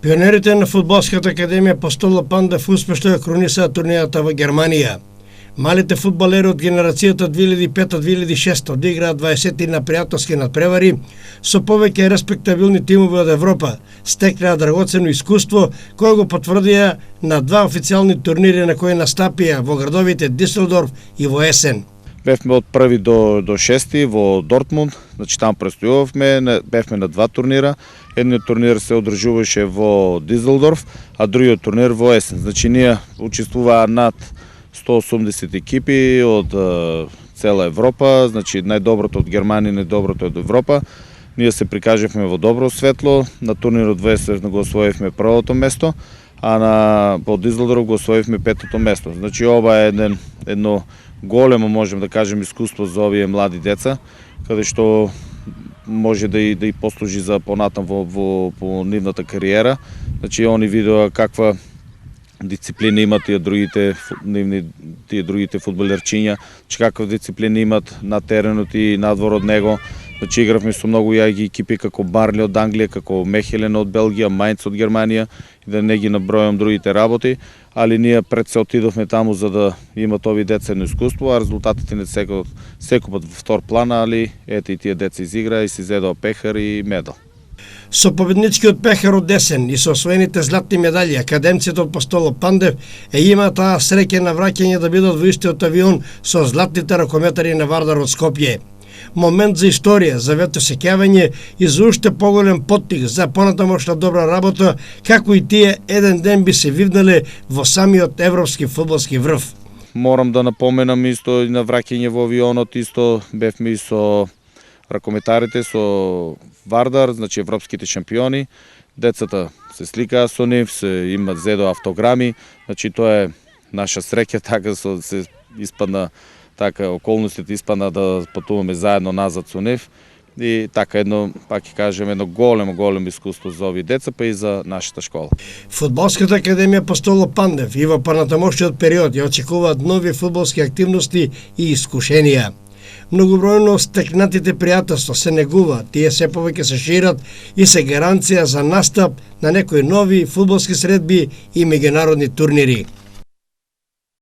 Пионерите на Фудбалската академија Апостол Пандев успешно ја кронисаа турнијата во Германија. Малите фудбалери од генерацијата 2005-2006 одиграат 20 на пријателски надпревари со повеќе респектабилни тимови од Европа, стекнаа драгоцено искуство кое го потврдија на два официјални турнири на кои настапија во градовите Диселдорф и во Есен. Бевме од први до шести во Дортмунд, значи там престојувавме, бевме на два турнира. Едниот турнир се одржуваше во Дизелдорф, а другиот турнир во Есен. Значи ние учествуваа над 180 екипи од цела Европа, значи најдоброто од Германија, најдоброто од Европа. Ние се прикажавме во добро светло, на турнирот во Есен го освоивме првото место, а во Дизелдорф го освоивме петото место. Значи ова е едно големо, можем да кажем, искуство за овие млади деца, каде што може да и послужи за понатам во нивната кариера. Значи они видоа каква дисциплина имат тие другите фудбалерчиња, че каква дисциплина имат на теренот и надвор од него. Значи игравме со многу јаги екипи како Барли од Англија, како Мехелен од Белгија, Мајнц од Германија, и да не ги набројам другите работи, али ние пред се отидовме таму за да имат овие деца едно искуство, а резултатите не секупат во втор план, али ете и тие деца изиграа и си зедоа пехар и медал. Со победничкиот пехар од Есен и со освоените златни медали, академците од Апостол Пандев има таа среќа на враќање да бидат во истиот авион со златните ракометари на Вардар од Скопје. Момент за историја, за ветосеќавање и за уште поголем поттик за понатамошна добра работа, како и тие еден ден би се вивнале во самиот европски фудбалски врв. Морам да напоменам исто и на враќање во авионот, исто бевме и со ракометарите, со Вардар, значи европските шампиони. Децата се сликаа со нив, се имат зедо автограми, значи тоа е наша среќа, така се испадна, така околностите испадна да патуваме заедно назад со нив. И така едно, пак ќе кажем, едно големо искуство за овие деца, па и за нашата школа. Фудбалската академија Апостол Пандев и во понатамошниот период ја очекуваат нови фудбалски активности и искушенија. Многобројно стекнатите пријателства се негуваат, тие се повеќе се шират и се гаранција за настап на некои нови фудбалски средби и меѓународни турнири.